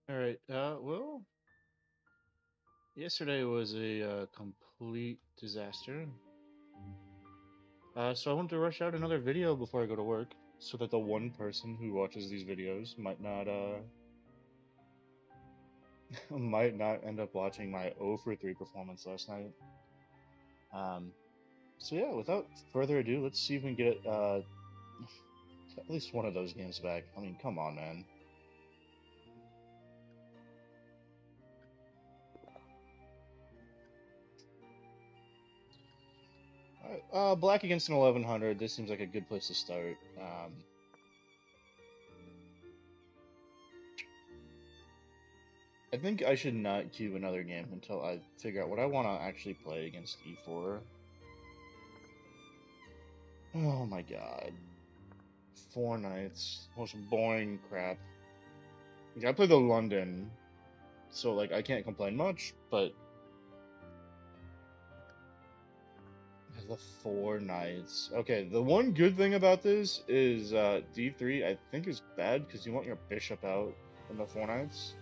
All right. Well, yesterday was a complete disaster. So I wanted to rush out another video before I go to work, so that the one person who watches these videos might not might not end up watching my 0 for 3 performance last night. Um, so yeah, without further ado, let's see if we can get at least one of those games back. I mean, come on, man. All right, Black against an 1100. This seems like a good place to start. I think I should not queue another game until I figure out what I want to actually play against E4. Oh my god. 4 knights. Most boring crap. Like, I play the London, so like I can't complain much, but the 4 knights. Okay, the one good thing about this is D3 I think is bad because you want your bishop out in the 4 knights.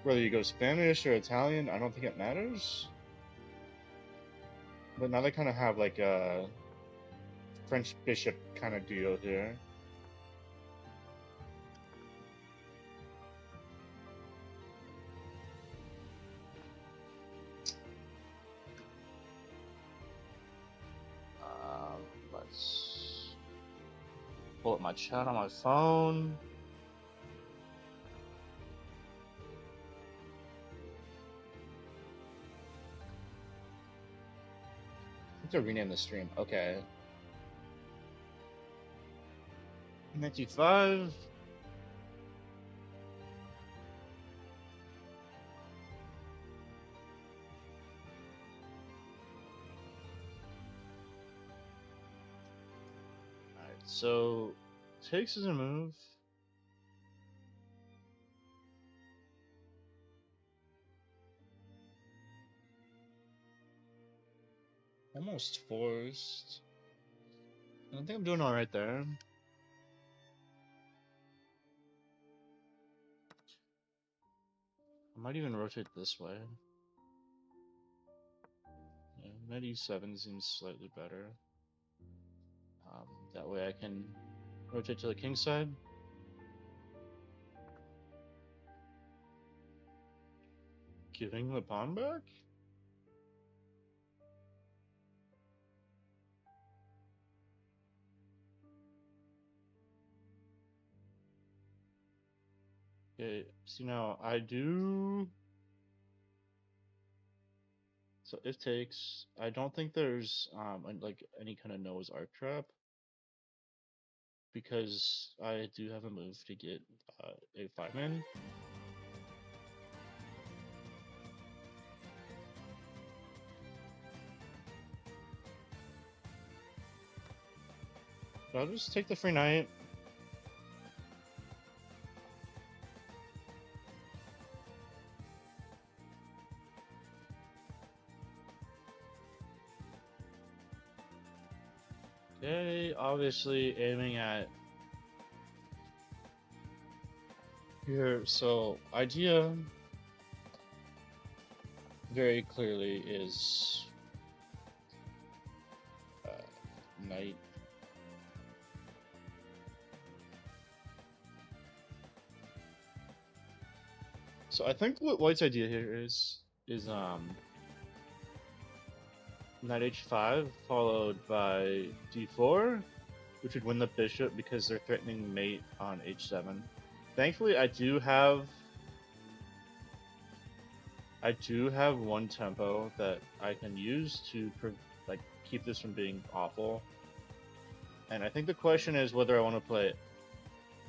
Whether you go Spanish or Italian, I don't think it matters. But now they kind of have like a French bishop kind of deal here. Let's pull up my chat on my phone. I have to rename the stream. Okay. Knight d5. Alright, so takes as a move. Almost forced. I think I'm doing alright there. I might even rotate this way. Yeah, knight e7 seems slightly better. That way I can rotate to the king side. Giving the pawn back? Okay, see now I do. So if takes, I don't think there's like any kind of Noah's Ark trap because I do have a move to get a5 in. So I'll just take the free knight. Okay, obviously aiming at here. So idea very clearly is knight. So I think what White's idea here is knight h5 followed by d4, which would win the bishop because they're threatening mate on h7. Thankfully, I do have one tempo that I can use to like keep this from being awful. And I think the question is whether I want to play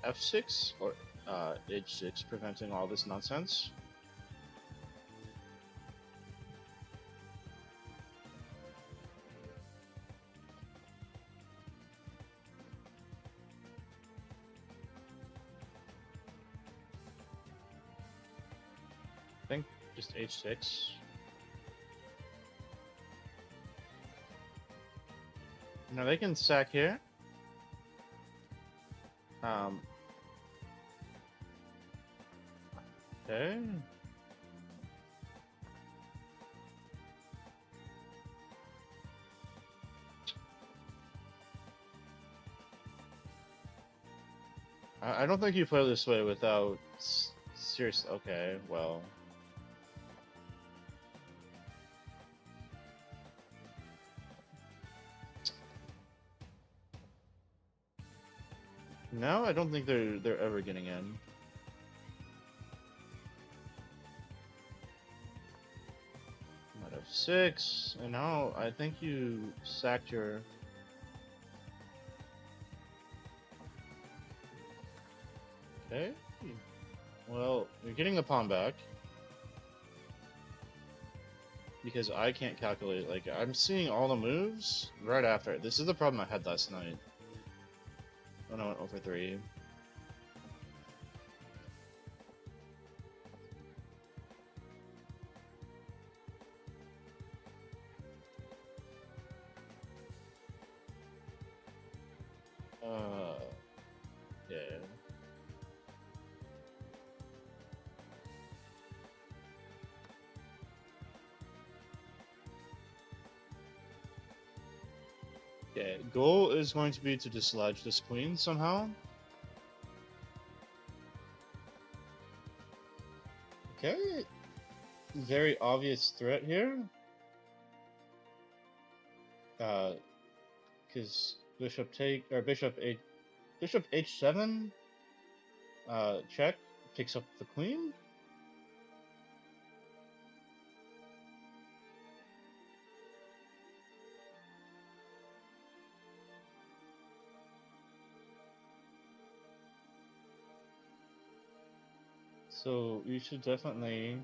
f6 or h6, preventing all this nonsense. I think just h6. Now they can sack here. Okay. I don't think you play this way without serious. Okay, well. No, I don't think they're ever getting in. Out of 6, and now I think you sacked your. Okay. Well, you're getting the pawn back. Because I can't calculate, like, I'm seeing all the moves right after it. This is the problem I had last night. When I went over 3. Yeah. Okay, goal is going to be to dislodge this queen somehow. Okay, very obvious threat here. Because bishop h7, check, picks up the queen. So you should definitely.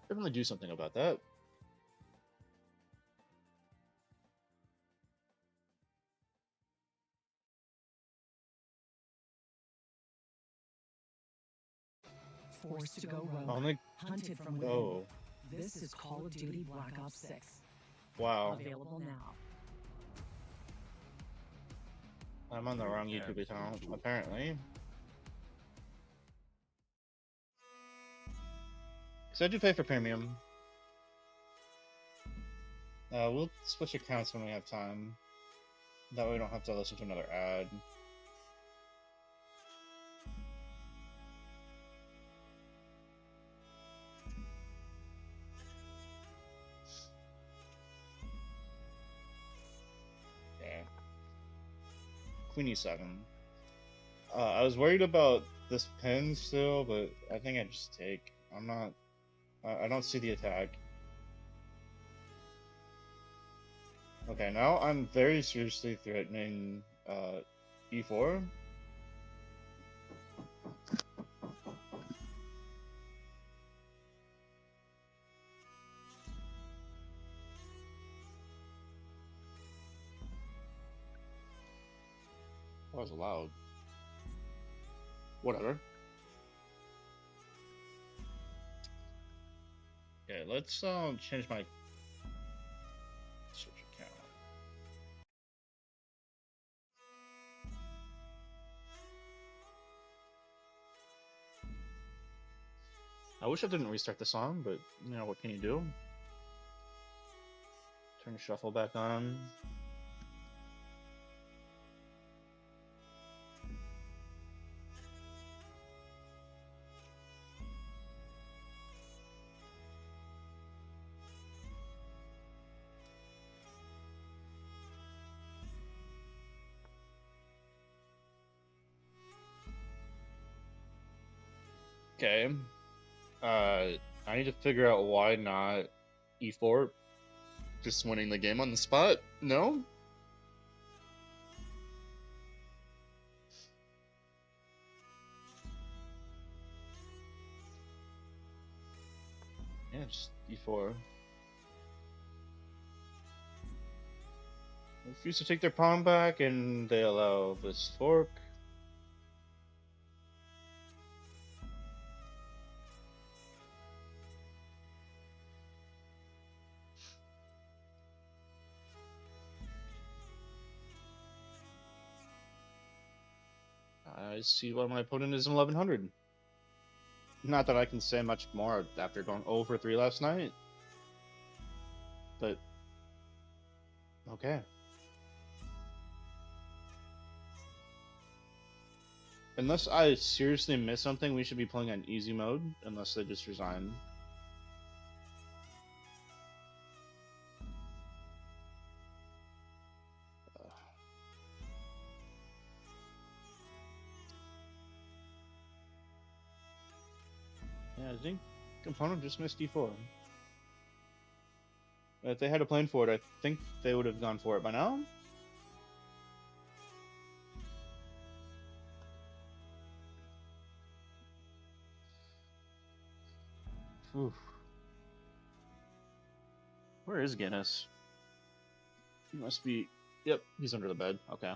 Definitely do something about that. Forced to go rogue. Hunted from within. Oh. This is Call of Duty Black Ops 6. Wow. Available now. I'm on the wrong YouTube account, apparently. Because I do pay for premium. We'll switch accounts when we have time. That way we don't have to listen to another ad. Okay. Queen e7. I was worried about this pin still, but I think I just take. I'm not. I don't see the attack. Okay, now I'm very seriously threatening e4. That was loud. Whatever. Okay, let's change my switch account. I wish I didn't restart the song, but you know, what can you do? Turn shuffle back on. Okay. I need to figure out why not e4. Just winning the game on the spot? No? Yeah, just e4. Refuse to take their pawn back, and they allow this fork. I see why my opponent is 1100. Not that I can say much more after going 0 for 3 last night. But, okay. Unless I seriously miss something, we should be playing on easy mode, unless they just resign. Yeah, I think opponent just missed d4. If they had a plan for it, I think they would have gone for it by now. Oof. Where is Guinness? He must be... Yep, he's under the bed. Okay.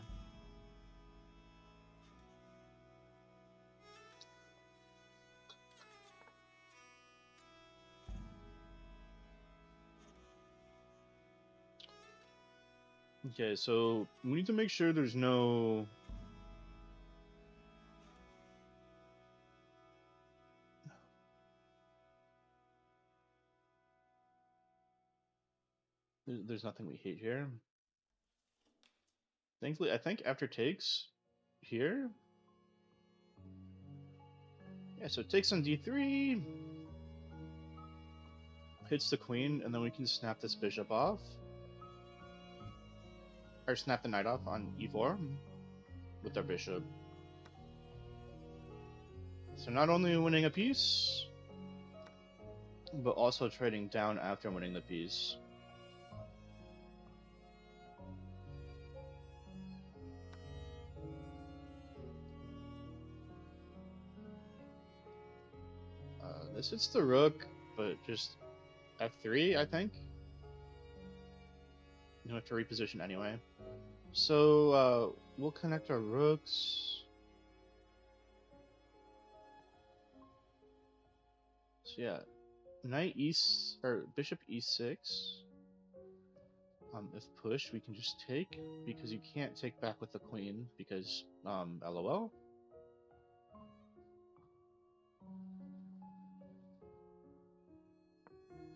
Okay, so we need to make sure there's no... There's nothing we hate here. Thankfully, I think after takes here... Yeah, so it takes on d3, hits the queen, and then we can snap this bishop off. Or snap the knight off on e4 with our bishop. So not only winning a piece, but also trading down after winning the piece. This hits the rook, but just f3, I think. You have to reposition anyway. So we'll connect our rooks. So yeah, knight or bishop e6. If pushed, we can just take, because you can't take back with the queen because LOL.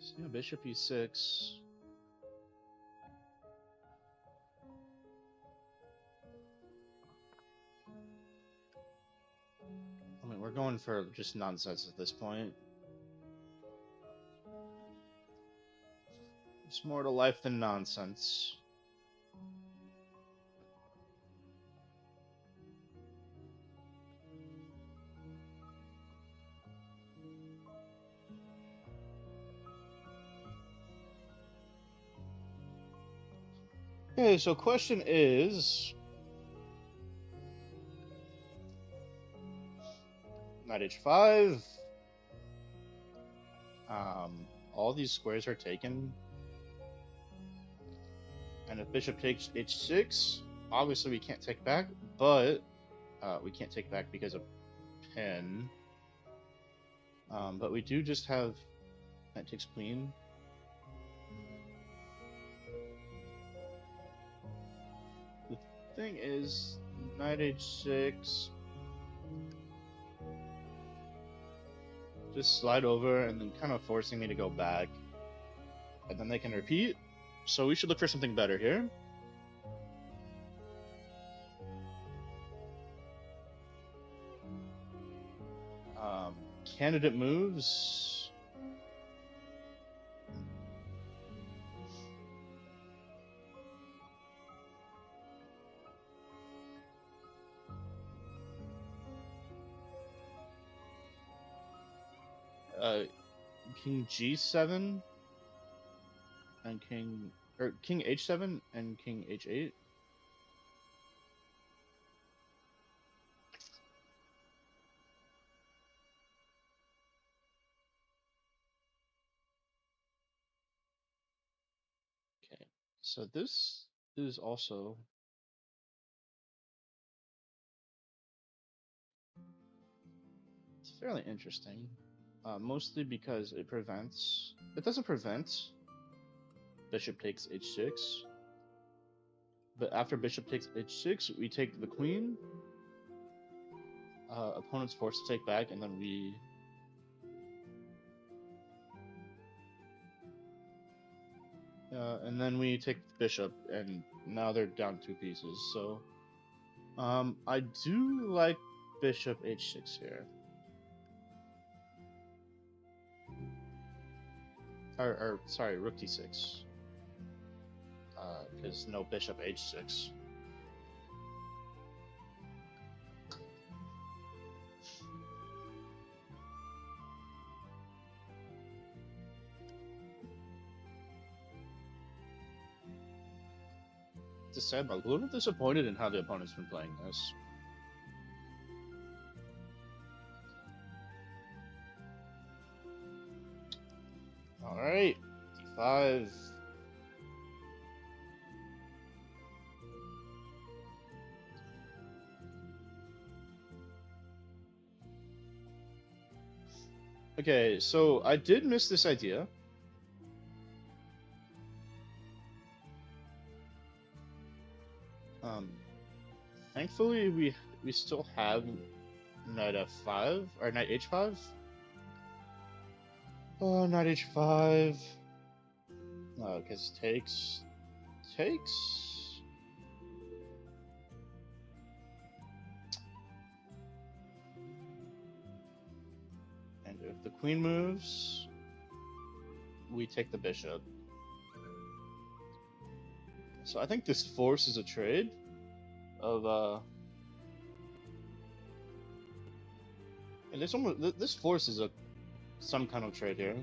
So yeah, bishop e6. I mean, we're going for just nonsense at this point. It's more to life than nonsense. Okay, so question is... Knight h5. All these squares are taken. And if bishop takes h6, obviously we can't take back, but we can't take back because of pin. But we do just have knight takes queen. The thing is, knight h6, just slide over and then kind of forcing me to go back. And then they can repeat. So we should look for something better here. Candidate moves. King g7 and king h7 and king h8. Okay, so this is also it's fairly interesting, mostly because it doesn't prevent bishop takes h6, but after bishop takes h6 we take the queen, opponent's forced to take back, and then we... and then we take the bishop, and now they're down 2 pieces, so... I do like bishop h6 here. Or sorry, rook d6. Because no bishop h6. To say, I'm a little disappointed in how the opponent's been playing this. Alright, d5. Okay, so I did miss this idea. Thankfully we still have knight f5 or knight h5. Oh, knight h5. Oh, because takes. And if the queen moves, we take the bishop. So I think this forces a trade of and this forces some kind of trade here,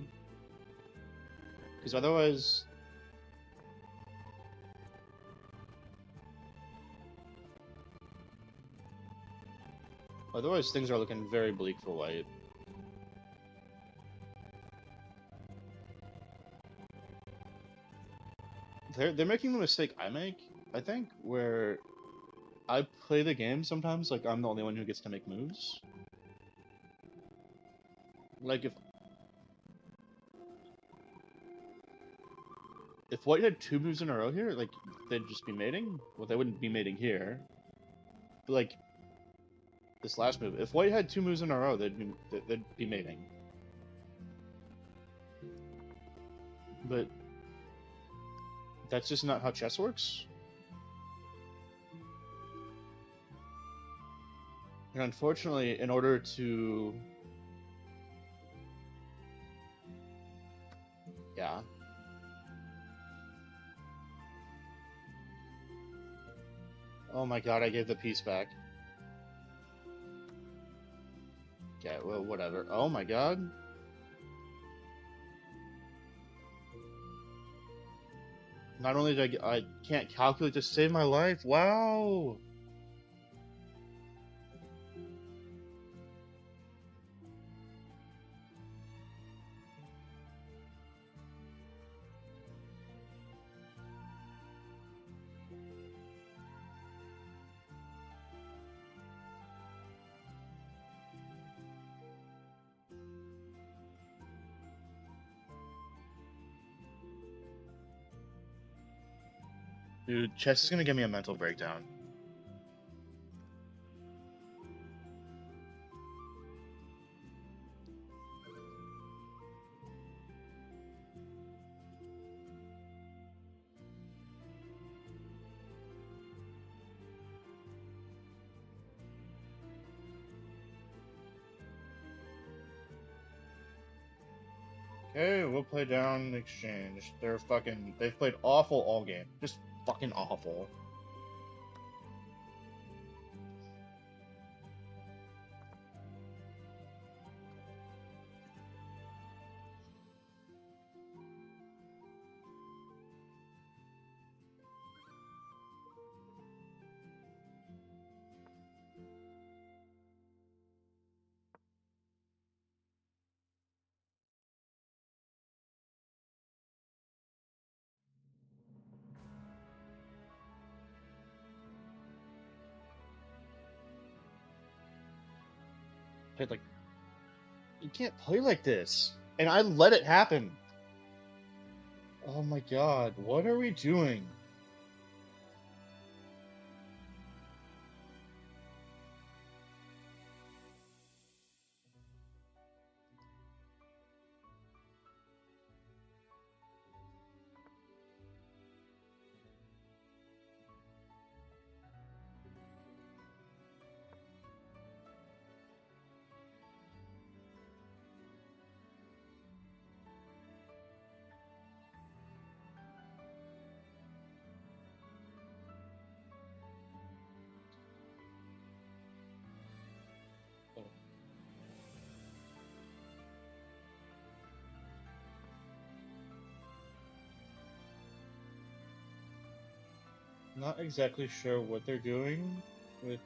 because otherwise things are looking very bleak for white. They're making the mistake I make, I think, where I play the game sometimes like I'm the only one who gets to make moves. Like if white had 2 moves in a row here, like they'd just be mating. Well, they wouldn't be mating here. But like this last move, if white had 2 moves in a row, they'd be mating. But that's just not how chess works. And unfortunately, in order to... Yeah. Oh my god, I gave the piece back. Okay, well, whatever. Oh my god. Not only did I can't calculate to save my life. Wow. Dude, chess is gonna give me a mental breakdown. Okay, we'll play down exchange. They've played awful all game. Just fucking awful. Like, you can't play like this. And I let it happen. Oh my god, what are we doing? Not exactly sure what they're doing with.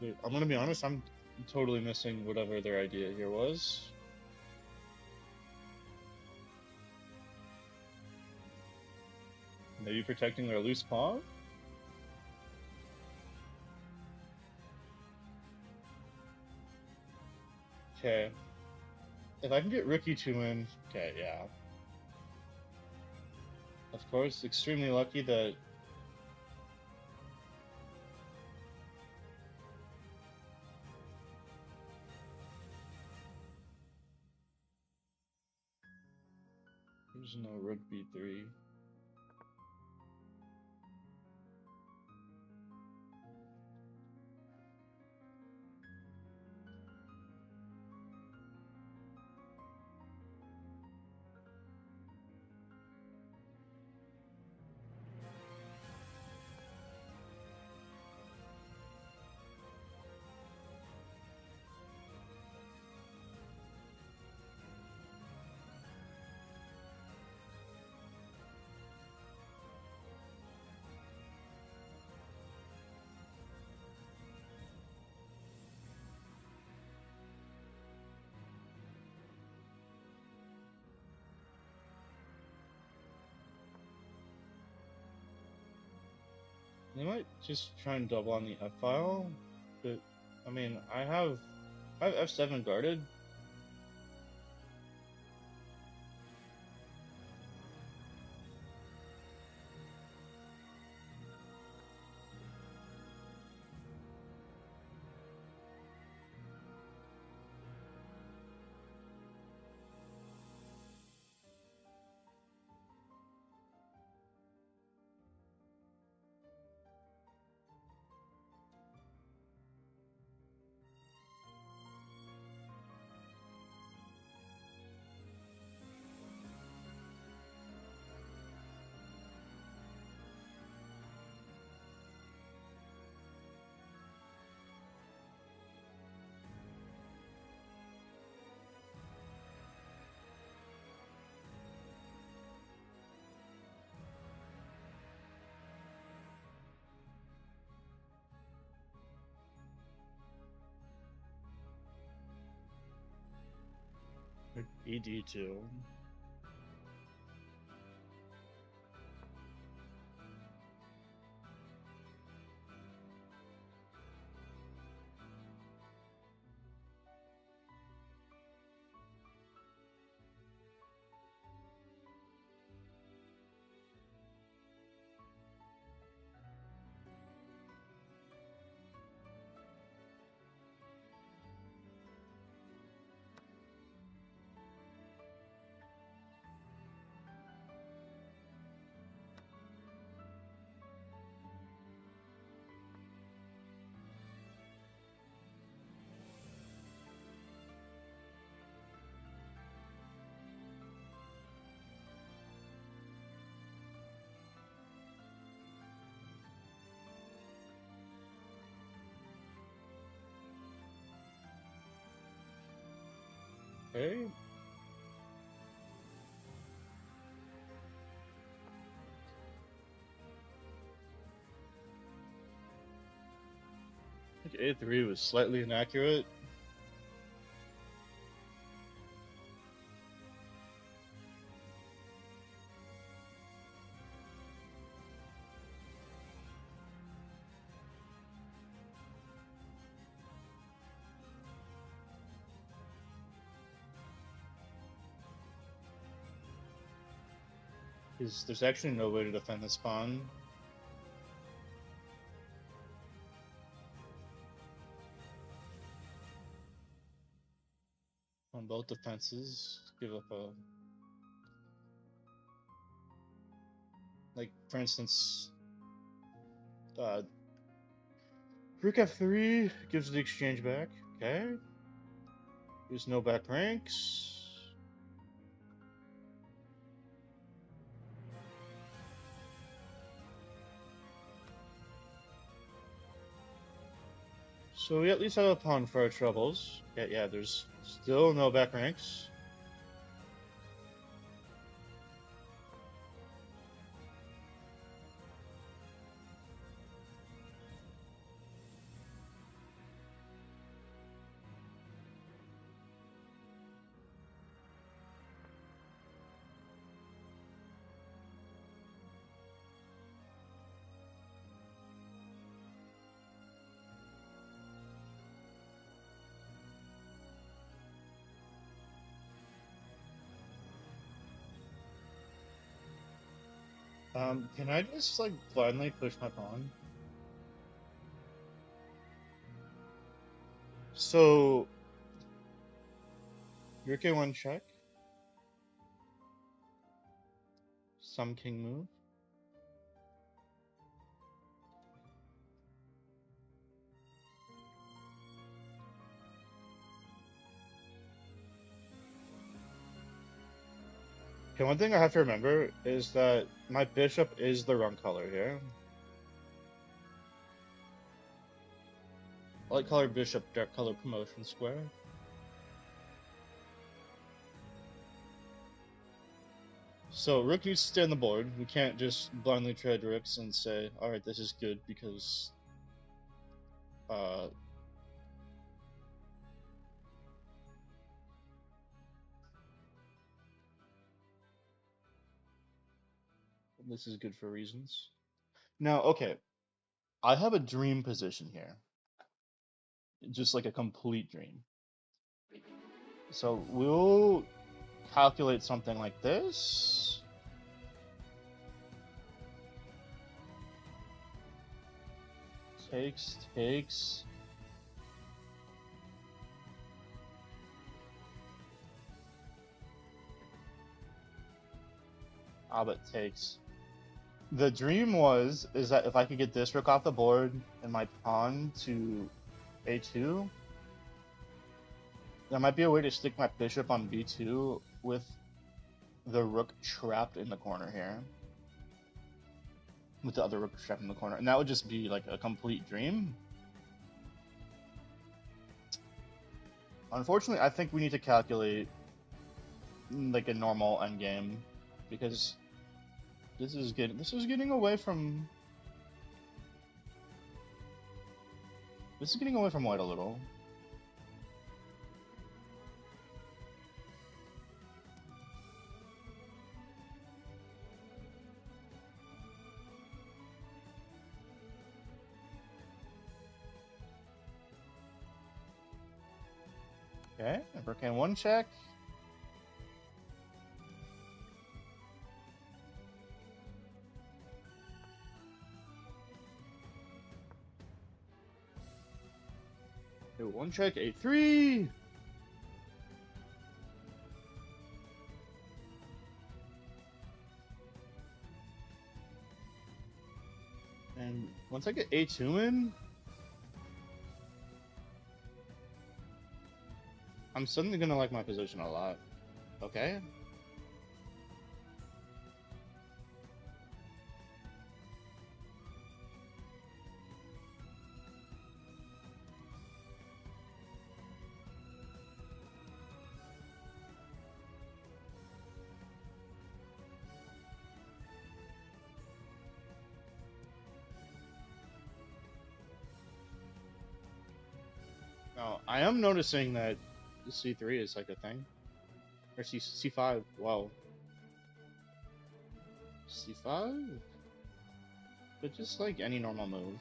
Dude, I'm gonna be honest, I'm totally missing whatever their idea here was. Maybe protecting their loose pawn? Okay. If I can get Rook E2 in, okay, yeah. Of course, extremely lucky that. There's no Rook B3. They might just try and double on the F file, but I mean, I have F7 guarded. ED2. Okay. I think A3 was slightly inaccurate. Because there's actually no way to defend this pawn. On both defenses, give up a. Like, for instance, Rook F3 gives the exchange back. Okay. There's no back ranks. So we at least have a pawn for our troubles. Yeah, there's still no back ranks. Can I just like blindly push my pawn? So, Rook A1 check. Some king move. Okay, one thing I have to remember is that my bishop is the wrong color here. Light color bishop, dark color promotion square. So rook needs to stay on the board. We can't just blindly trade rooks and say, alright, this is good because this is good for reasons. Now, okay, I have a dream position here. Just like a complete dream. So we'll calculate something like this. Takes. But takes. The dream is that if I could get this rook off the board and my pawn to a2, there might be a way to stick my bishop on b2 with the rook trapped in the corner here. With the other rook trapped in the corner. And that would just be like a complete dream. Unfortunately, I think we need to calculate like a normal endgame because this is getting away from white a little. Okay, rook n1 check. A1 check, a3. And once I get a2 in, I'm suddenly gonna like my position a lot. Okay. Now, I am noticing that c3 is like a thing. Or c5, wow. c5? But just like any normal move.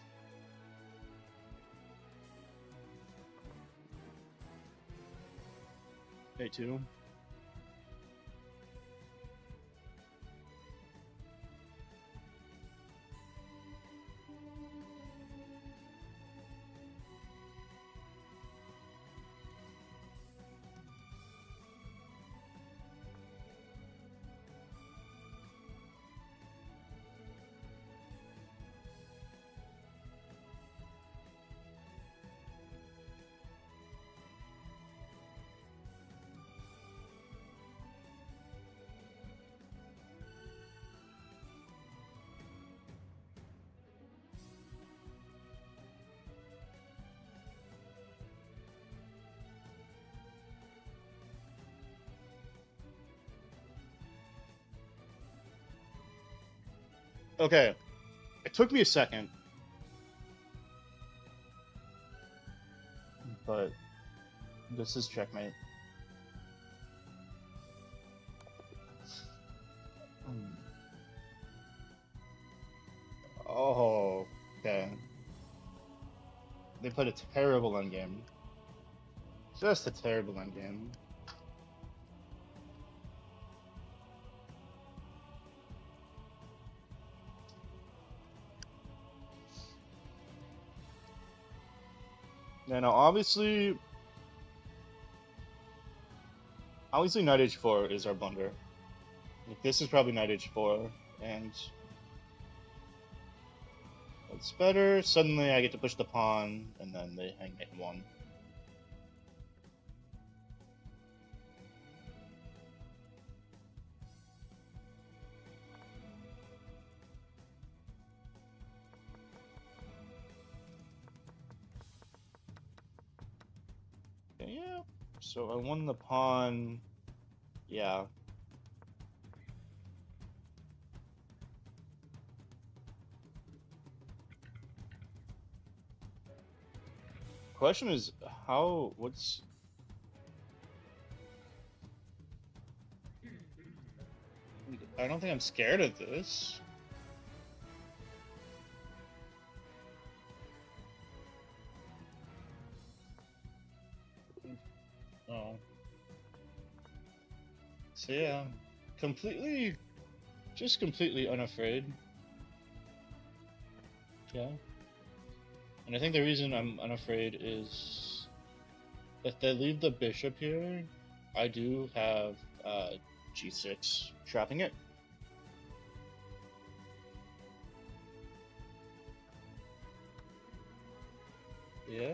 a2. Okay, it took me a second, but this is checkmate. Oh, okay. They put a terrible endgame. Just a terrible endgame. Yeah, now obviously Knight H4 is our blunder. Like, this is probably Knight H4, and it's better. Suddenly I get to push the pawn, and then they hang Knight 1. Okay, yeah, so I won the pawn. Yeah. Question is, what's... I don't think I'm scared of this. Oh. So yeah, just completely unafraid. Yeah. And I think the reason I'm unafraid is if they leave the bishop here, I do have g6 trapping it. Yeah.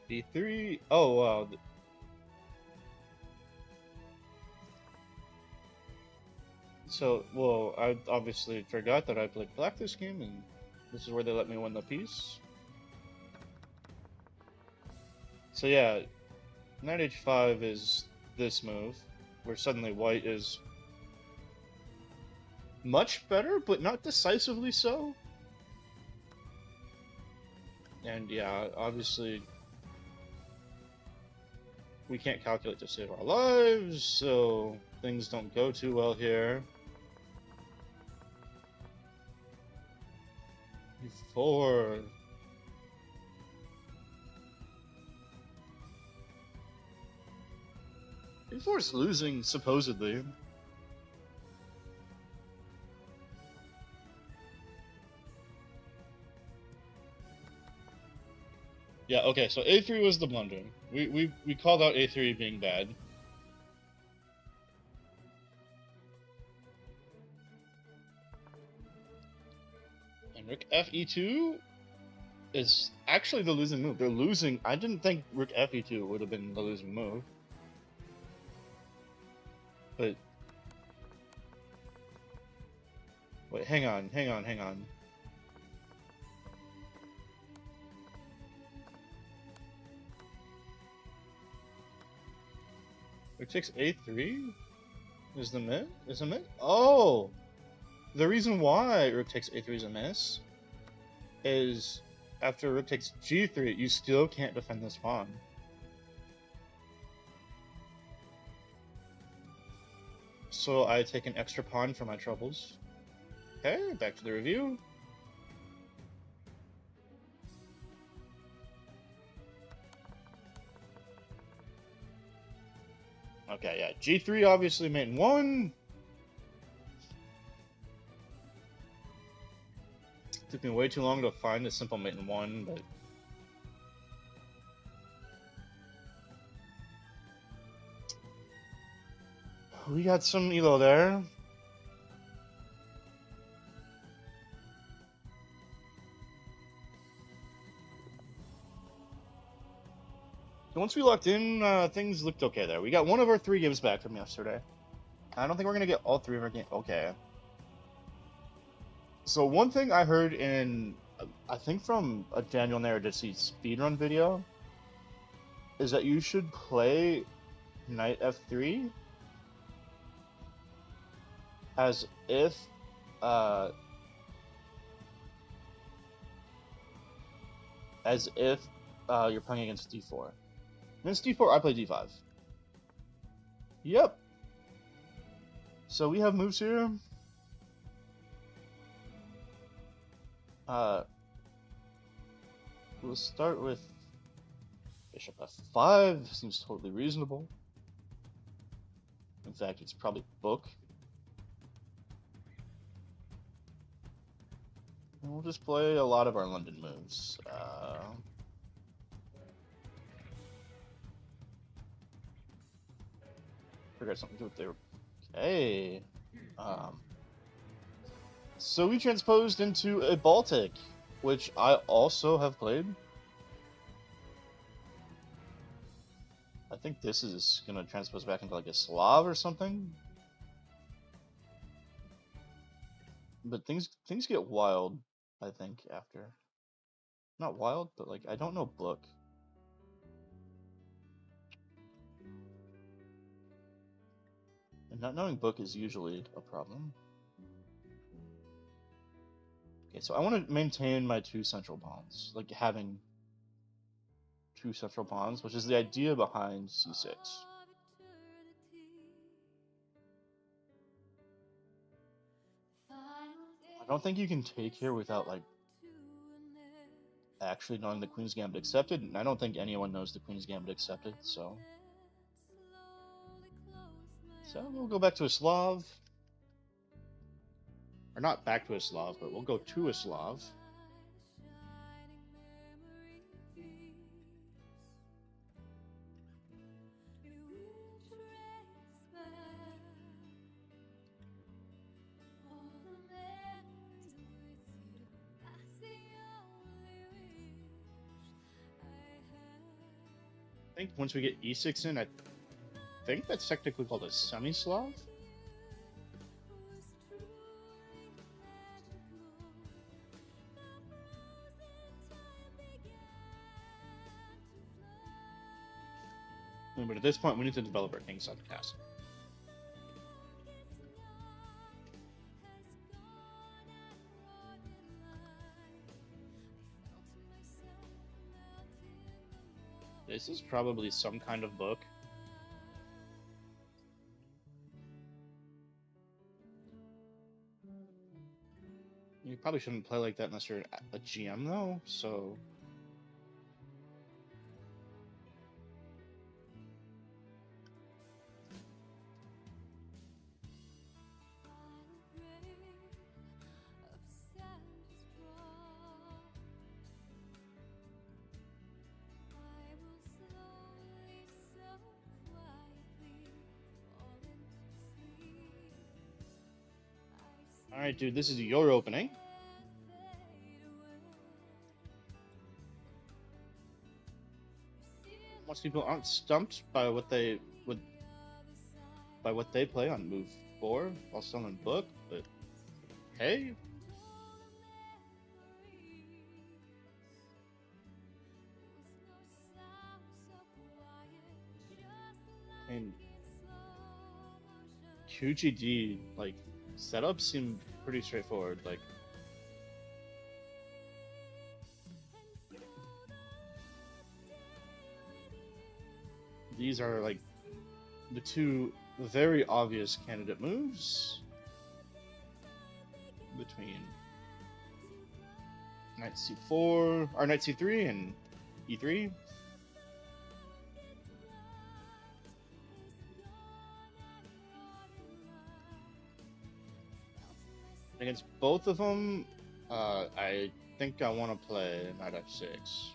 B3. Oh wow. So, well, I obviously forgot that I played black this game, and this is where they let me win the piece. So yeah, Knight H5 is this move, where suddenly white is much better, but not decisively so. And yeah, obviously we can't calculate to save our lives, so things don't go too well here. E4. E4 is losing, supposedly. Yeah, okay, so A3 was the blunder. We called out A3 being bad. And Rook FE2 is actually the losing move. They're losing. I didn't think Rook FE2 would have been the losing move. But wait, hang on. Rook takes A3? Is the miss? Is a miss? Oh! The reason why Rook takes A3 is a miss is after Rook takes G3, you still can't defend this pawn. So I take an extra pawn for my troubles. Okay, back to the review. Okay, yeah, G3 obviously mate in 1. Took me way too long to find a simple mate in 1, but... we got some elo there. Once we locked in, things looked okay there. We got one of our 3 games back from yesterday. I don't think we're going to get all 3 of our games. Okay. So one thing I heard in, I think from a Daniel Naradici speedrun video, is that you should play knight f3 as if you're playing against d4. Against d4, I play d5. Yep. So we have moves here. We'll start with bishop f5. Seems totally reasonable. In fact, it's probably book. And we'll just play a lot of our London moves. Forgot something to do with there. Okay. So we transposed into a Baltic, which I also have played. I think this is gonna transpose back into like a Slav or something. But things get wild, I think, after. Not wild, but like I don't know book. And not knowing book is usually a problem. Okay, so I want to maintain my two central pawns, like having two central pawns, which is the idea behind c6. I don't think you can take here without like actually knowing the Queen's Gambit accepted, and I don't think anyone knows the Queen's Gambit accepted, so we'll go back to a Slav. Or not back to a Slav, but we'll go to a Slav. I think once we get e6 in, I think that's technically called a semi-Slav. But at this point, we need to develop our kingside castle. This is probably some kind of book. You probably shouldn't play like that unless you're a GM, though, so... Alright, dude, this is your opening. Most people aren't stumped by what they play on move 4 while still in book, but hey. And QGD, like, setups seem pretty straightforward, like these are like the two very obvious candidate moves between knight c4 or knight c3 and e3. Against both of them, I think I want to play knight f6.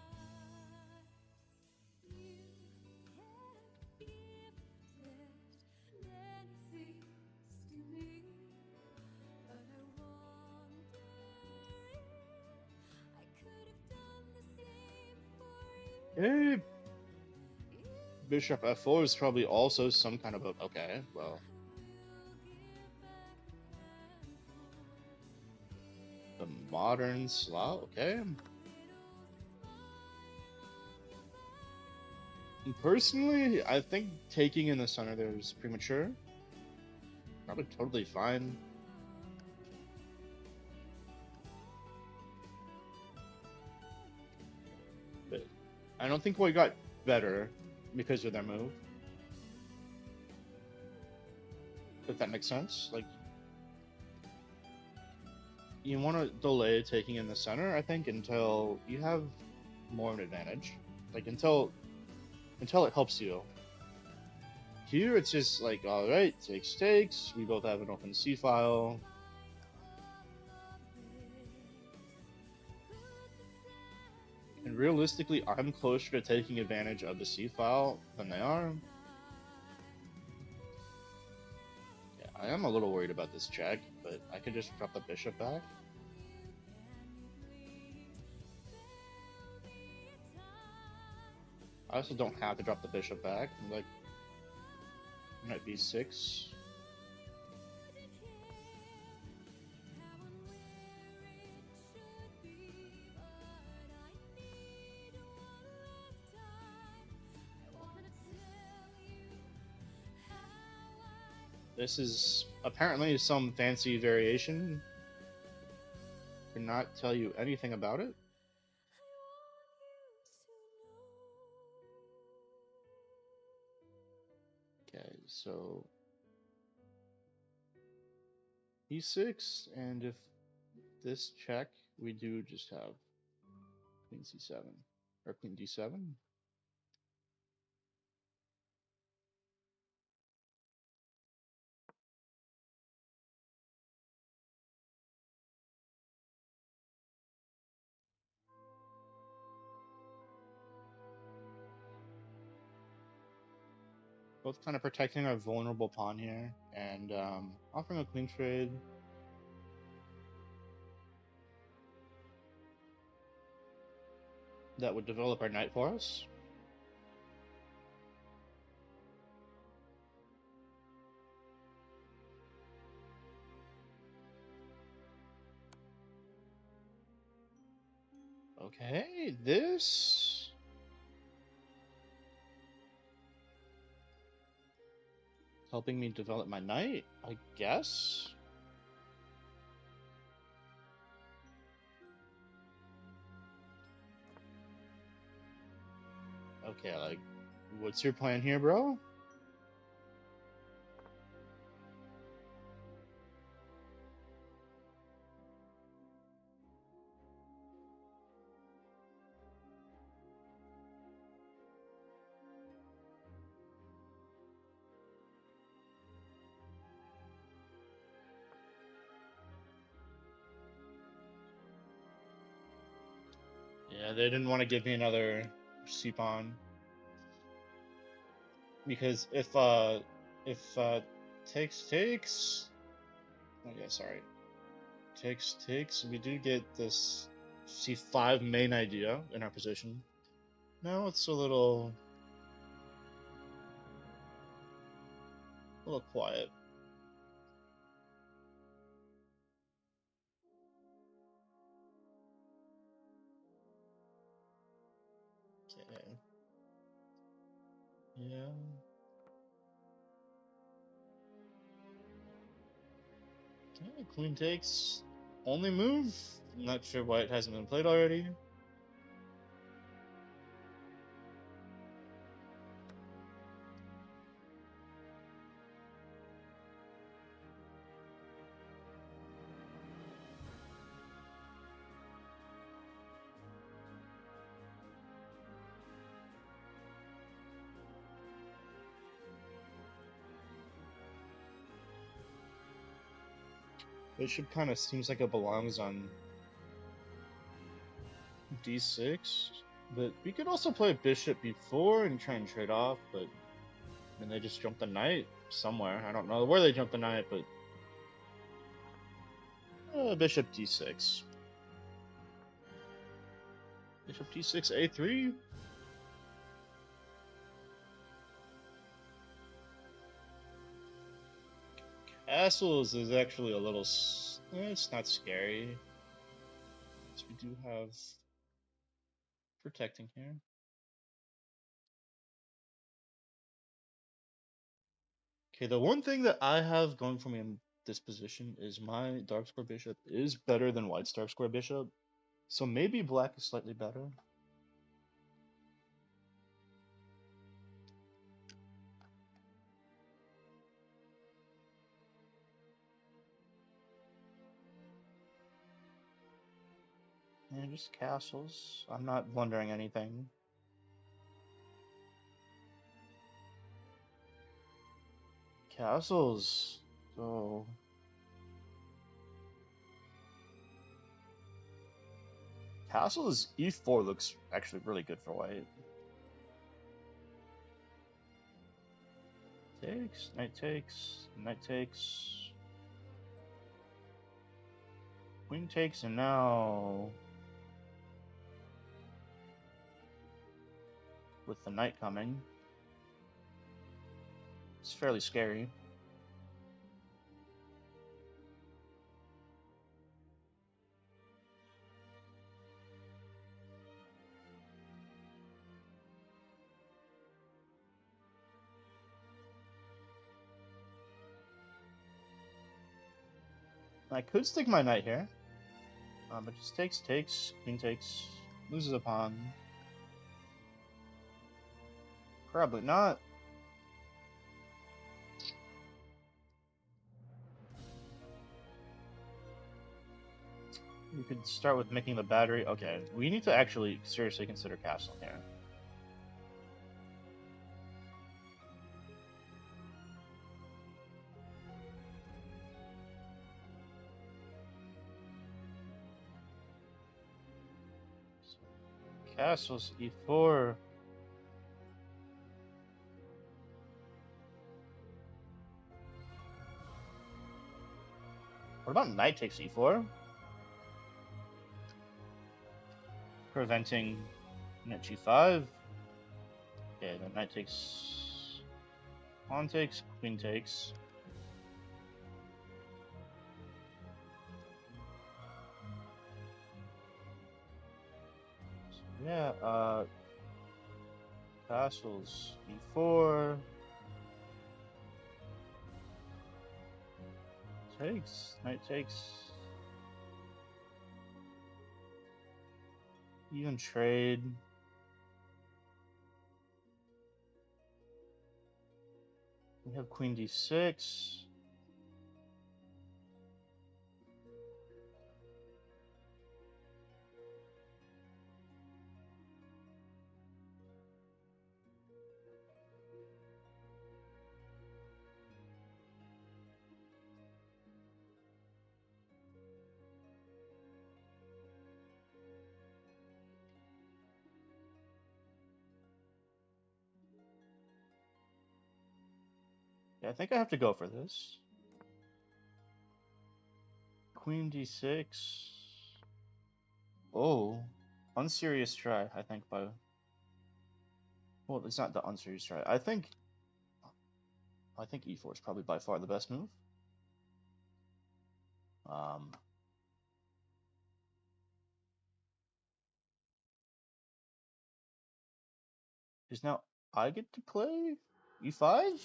Hey, bishop f4 is probably also some kind of a... Okay, well... The modern Slav, okay. Personally, I think taking in the center there is premature. Probably totally fine. But I don't think we got better because of their move. If that makes sense. Like, you want to delay taking in the center, I think, until you have more of an advantage. Like, until it helps you. Here, it's just like, alright, takes. We both have an open C file. And realistically, I'm closer to taking advantage of the C file than they are. Yeah, I am a little worried about this check, but I could just drop the bishop back. I also don't have to drop the bishop back. Like, knight b6. This is apparently some fancy variation. Cannot tell you anything about it. Okay, so e6, and if this check, we do just have queen c7 or queen d7. Both kind of protecting our vulnerable pawn here, and offering a queen trade. That would develop our knight for us. Okay, this... helping me develop my knight, I guess? Okay, like, what's your plan here, bro? Yeah, they didn't want to give me another c-pawn. Because if takes... Oh yeah, sorry. Takes, we do get this c5 main idea in our position. Now it's a little quiet. Okay. Yeah. Okay, queen takes. Only move. Not sure why it hasn't been played already. Bishop kind of seems like it belongs on d6, but we could also play bishop b4 and try and trade off, but then they just jump the knight somewhere. I don't know where they jump the knight, but bishop d6. Bishop d6, a3. Castles is actually a little... it's not scary. So we do have protecting here. Okay, the one thing that I have going for me in this position is my dark square bishop is better than white's dark square bishop. So maybe black is slightly better. Yeah, just castles. I'm not blundering anything. Castles. So castles e4 looks actually really good for white. Takes, knight takes, knight takes. Queen takes, and now with the knight coming, it's fairly scary. I could stick my knight here, but just takes, queen takes, loses a pawn. Probably not. We could start with making the battery. Okay, we need to actually seriously consider castle here. Castles e4. What about knight takes e4? Preventing knight g5. Okay, then knight takes, pawn takes, queen takes. So, yeah, castles e4. Takes, knight takes. Even trade. We have queen d6. Yeah, I think I have to go for this. Queen d6. Oh, unserious try, I think, by... Well, it's not the unserious try. I think e4 is probably by far the best move. Because now I get to play e5?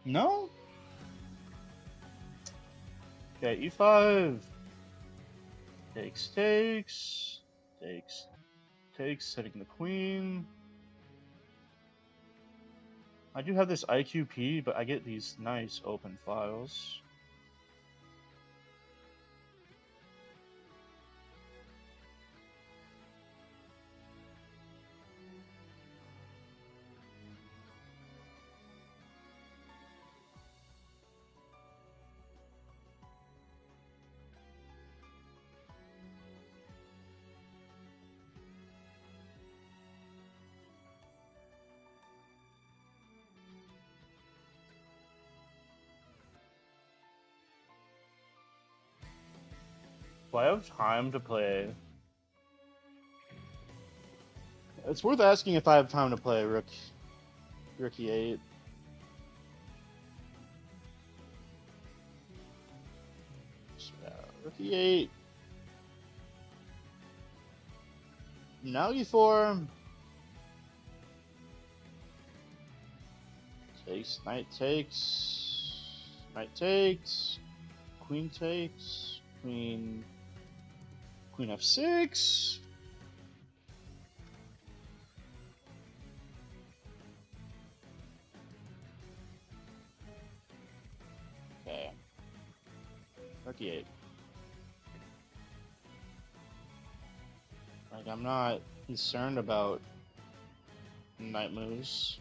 No? Okay, e5. Takes, takes. Takes, takes, setting the queen. I do have this IQP, but I get these nice open files. Do I have time to play? It's worth asking if I have time to play Rook E8. Yeah, Rook E8. Now E4. Takes, knight takes. Knight takes, queen takes, queen f6. Okay. Rook e8. Like, I'm not concerned about knight moves.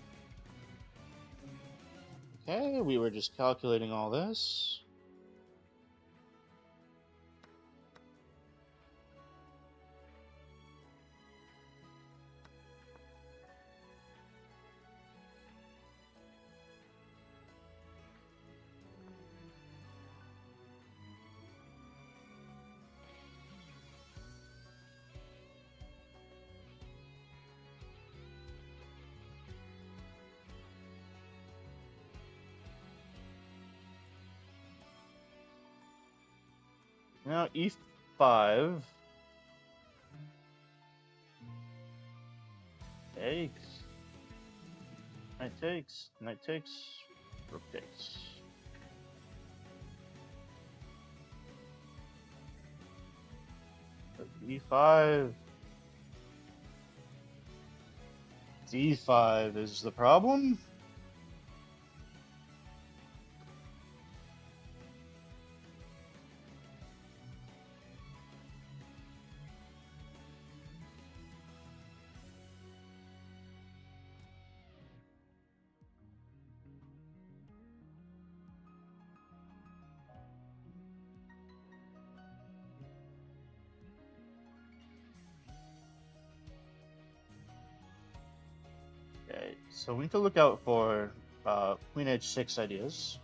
Okay, we were just calculating all this. Now e5 takes, knight takes, rook takes. E5, d5 is the problem. Okay, so we need to look out for queen h6 ideas.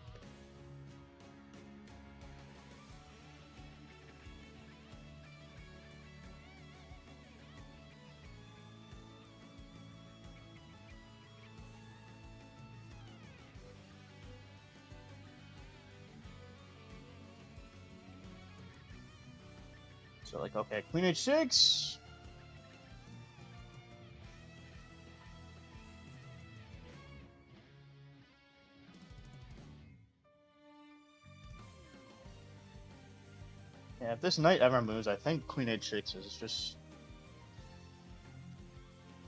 So like, okay, queen h6. Yeah, if this knight ever moves, I think queen h6 is just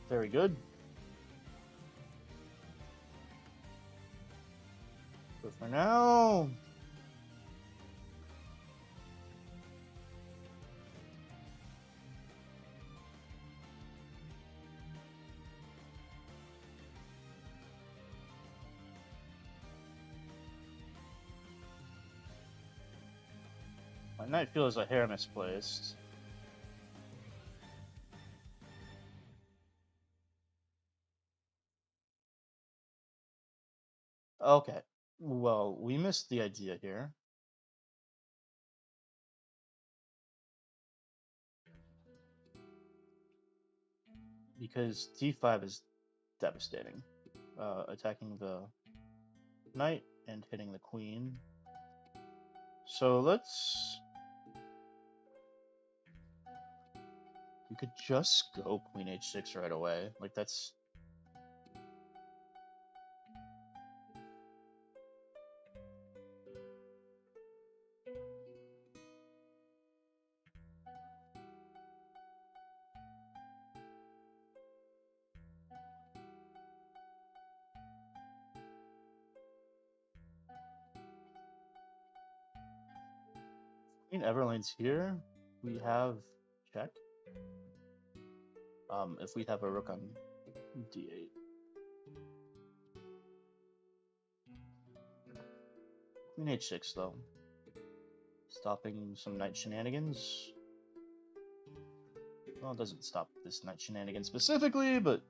very good. But for now, my knight feels a hair misplaced. Okay, well, we missed the idea here. Because d5 is devastating. Attacking the knight and hitting the queen. So let's... You could just go queen h6 right away. Like, that's... Queen Everlane's here. We have check. If we have a rook on d8. Queen h6 though. Stopping some knight shenanigans. Well, it doesn't stop this knight shenanigans specifically, but...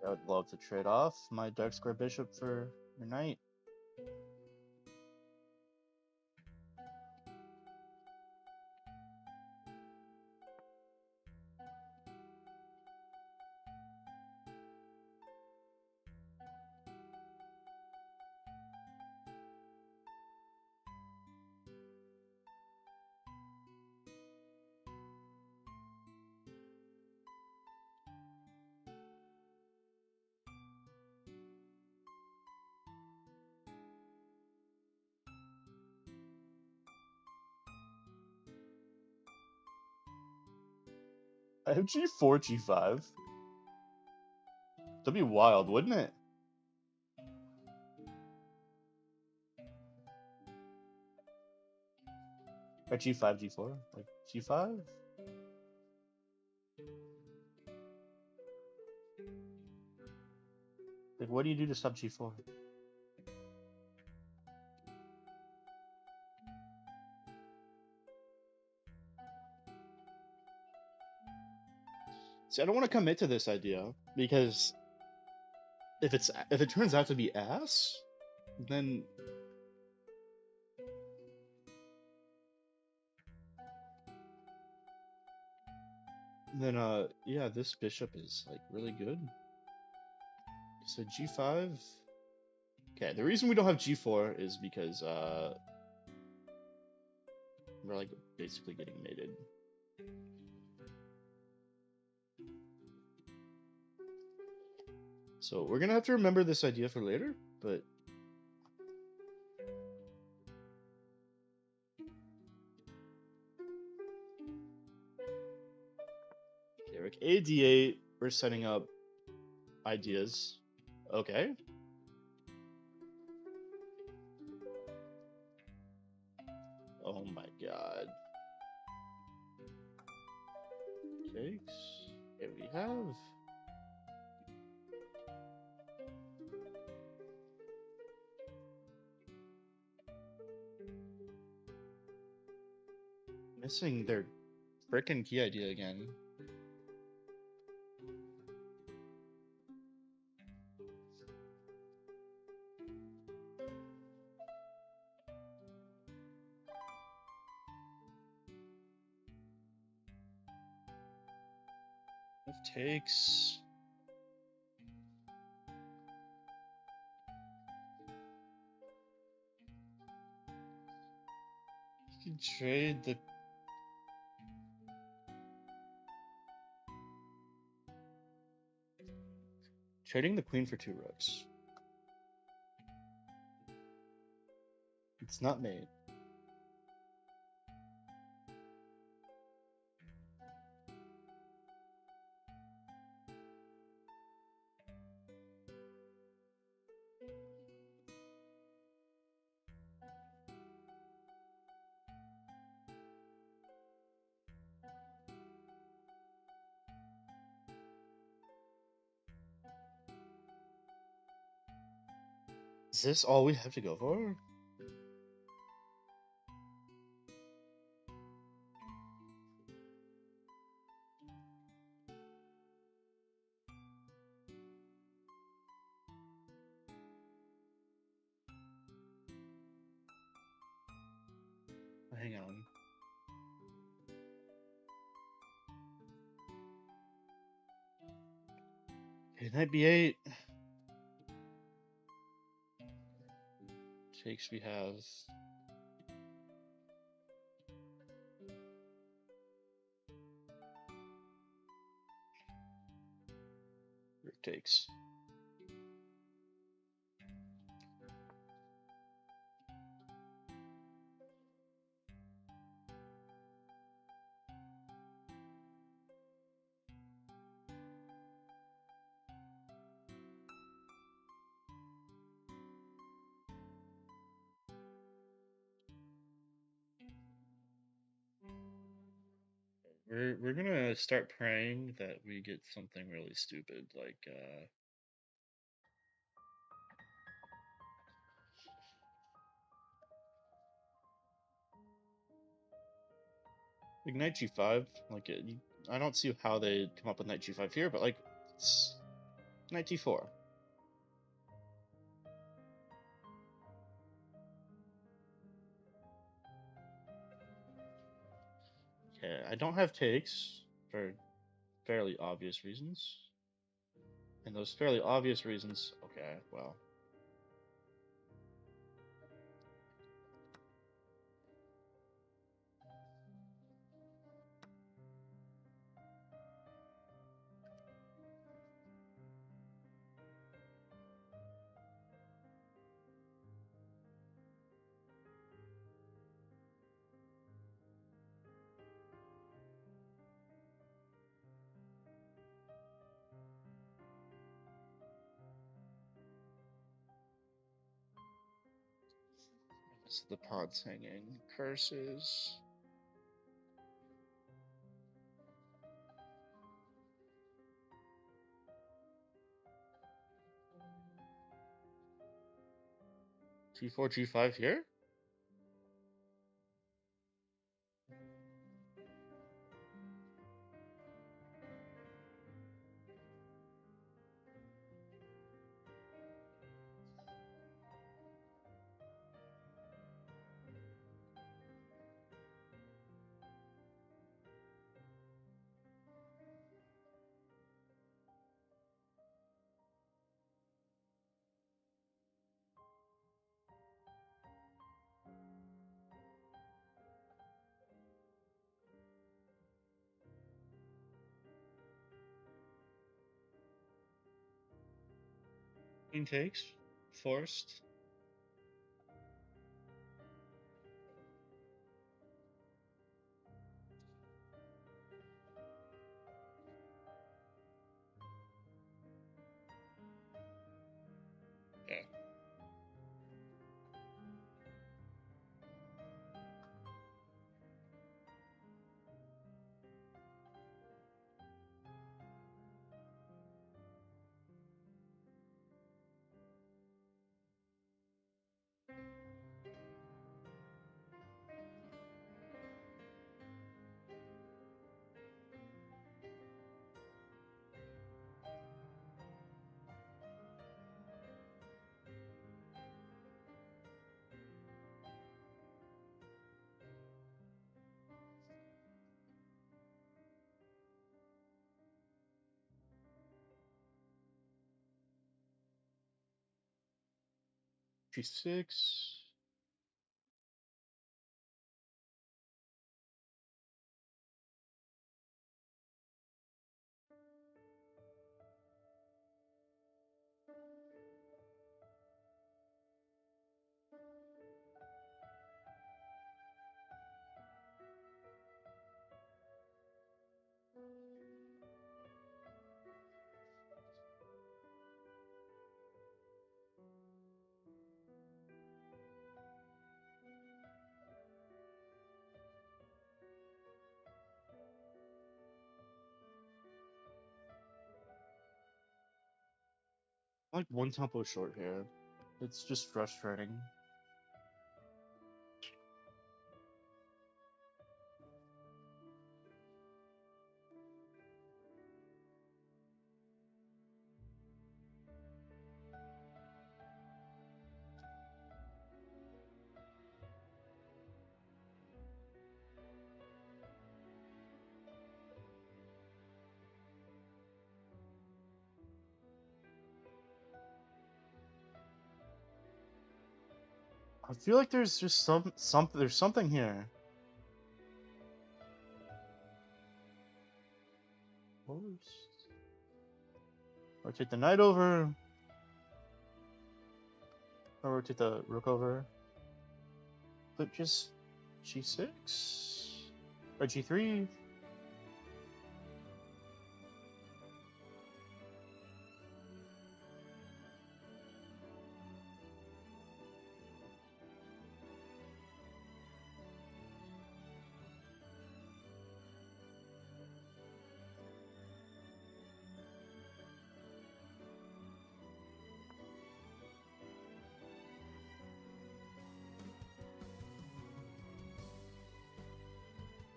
I would love to trade off my dark square bishop for your knight. I have g4, g5. That'd be wild, wouldn't it? Or g5, g4? Like, g5? Like, what do you do to stop g4? See, I don't want to commit to this idea, because if it turns out to be ass, then yeah, this bishop is like really good. So g5. Okay, the reason we don't have g4 is because we're like basically getting mated. So we're gonna have to remember this idea for later, but Eric a d8, we're setting up ideas. Okay. Oh my god. Takes. Here we have. Missing their frickin' key idea again. It takes. You can trade the. Trading the queen for 2 rooks. It's not made. Is this all we have to go for? Hang on. Okay, knight b8. Takes we have. Rook takes. We're gonna start praying that we get something really stupid, like knight g5. Like I don't see how they come up with knight g5 here, but like it's knight d4. Okay, I don't have takes for fairly obvious reasons. And those fairly obvious reasons, okay, well. So the pod's hanging. Curses. G4, G5 here? Queen takes. Forced. Yeah. G6. Like one tempo short here. It's just frustrating. I feel like there's just there's something here. Rotate the knight over. Or rotate the rook over. But just G6? Or G3?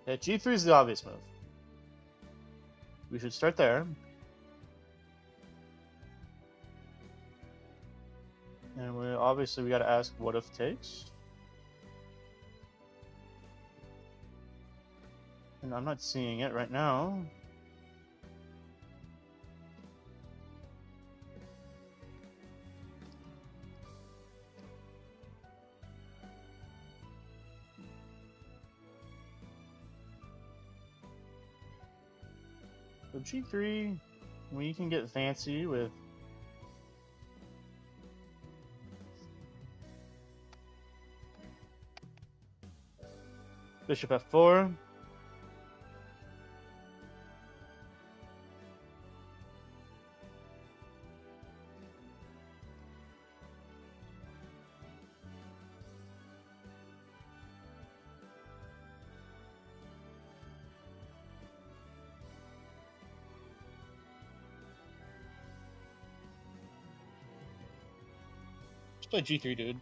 Yeah, G3 is the obvious move. We should start there. And we gotta ask what if takes. And I'm not seeing it right now. So G3, we can get fancy with Bishop F4. play G3, dude.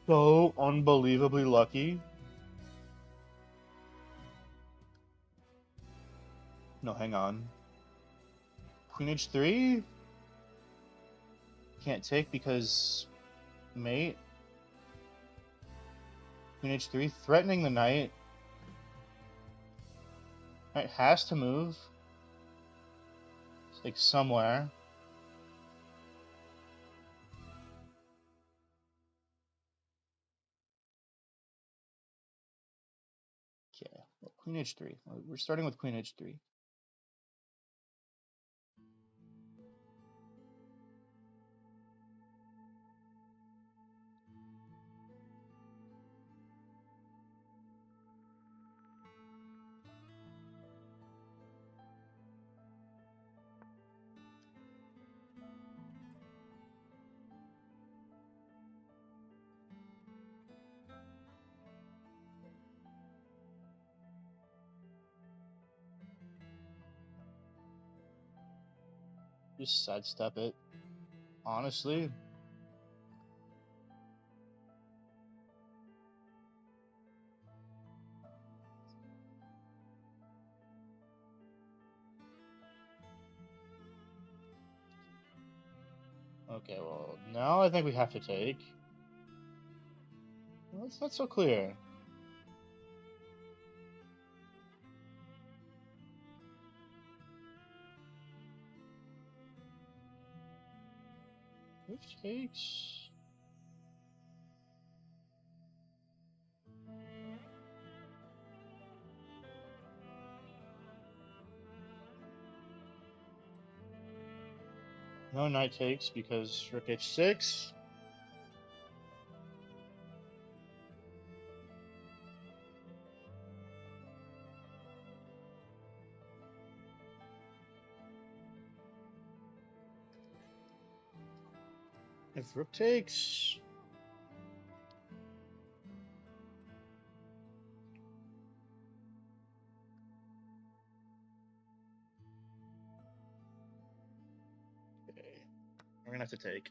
So unbelievably lucky. No, hang on. Queen H3? Can't take because mate. Queen H3 threatening the knight. Knight has to move. It's like somewhere. Okay, well, Queen H3. We're starting with Queen H3. Just sidestep it. Honestly. Okay, well, now I think we have to take. Well, it's not so clear. Which takes? No knight takes because rook H6. If rook takes. Okay. We're gonna have to take.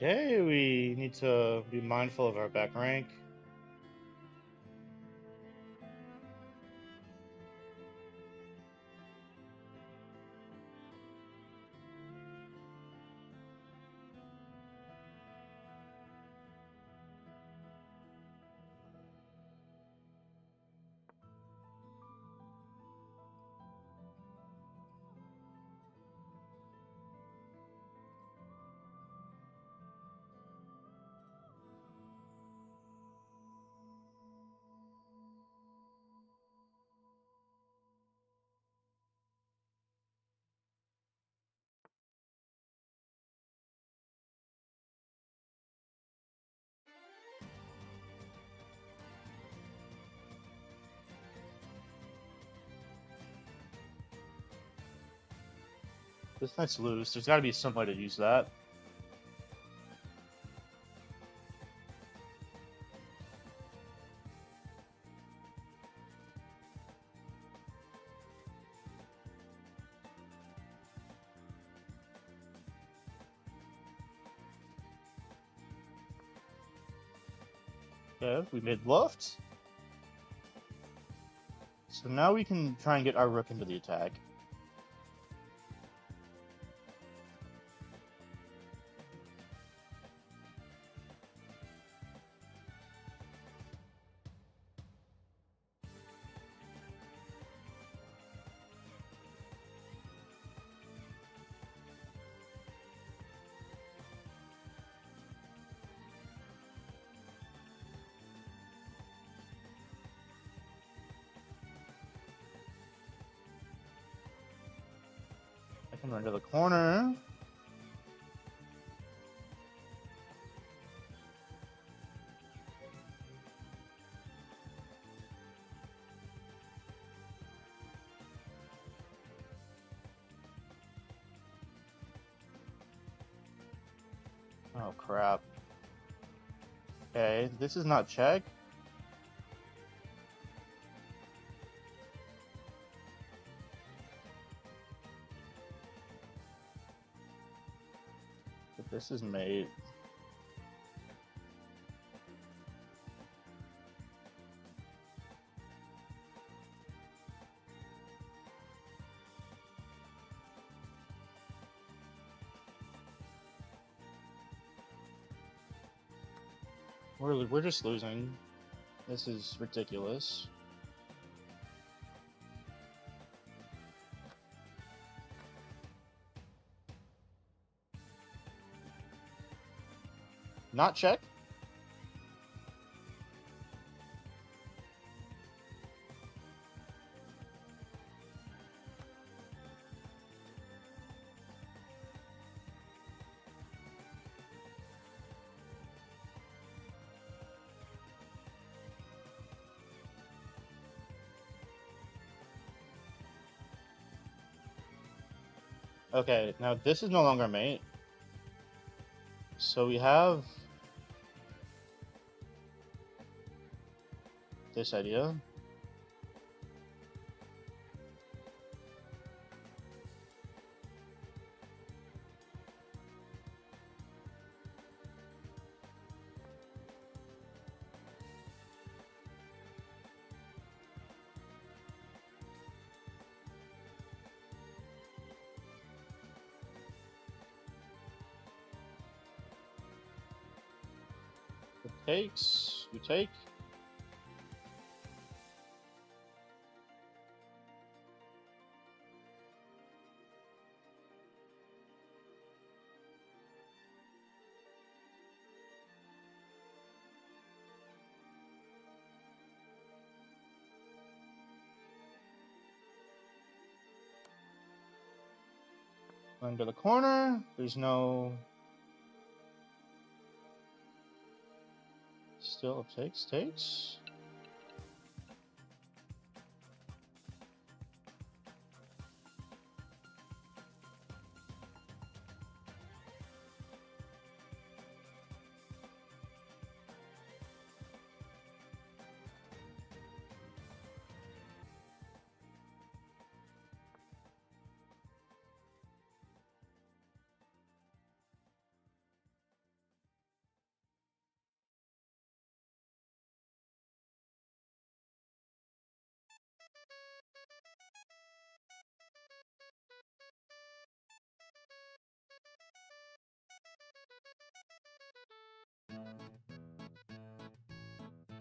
Okay, we need to be mindful of our back rank. This knight's loose. There's got to be some way to use that. Okay, we made bluffed. So now we can try and get our rook into the attack. I'm into the corner. Oh crap. Okay, this is not check. But this is mate. We're just losing. This is ridiculous. Not check? Okay, now this is no longer mate. So we have this idea. It takes, you take. Under the corner, there's no. Still takes.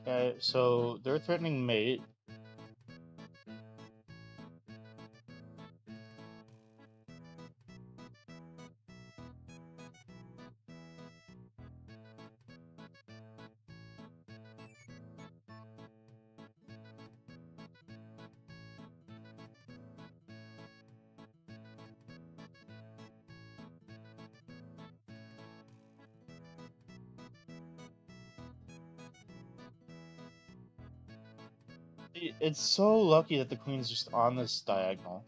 Okay, so they're threatening mate. It's so lucky that the queen's just on this diagonal.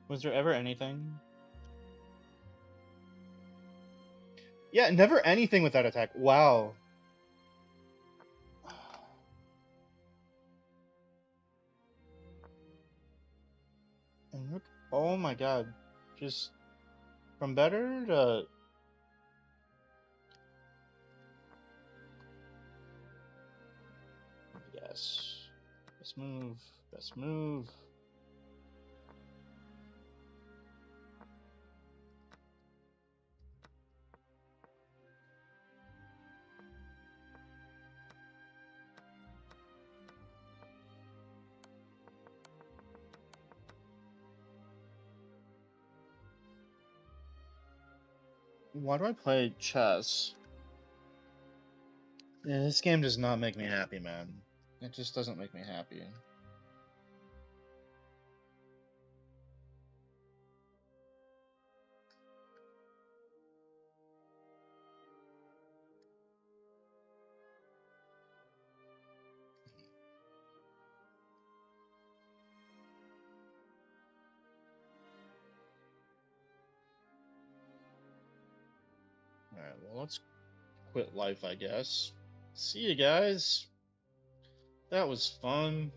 Was there ever anything? Yeah, never anything with that attack. Wow. And look, oh my god. Just from better to... Yes. Best move. Best move. Why do I play chess? Yeah, this game does not make me happy, man. It just doesn't make me happy. Alright, well, let's quit life, I guess. See you guys. That was fun.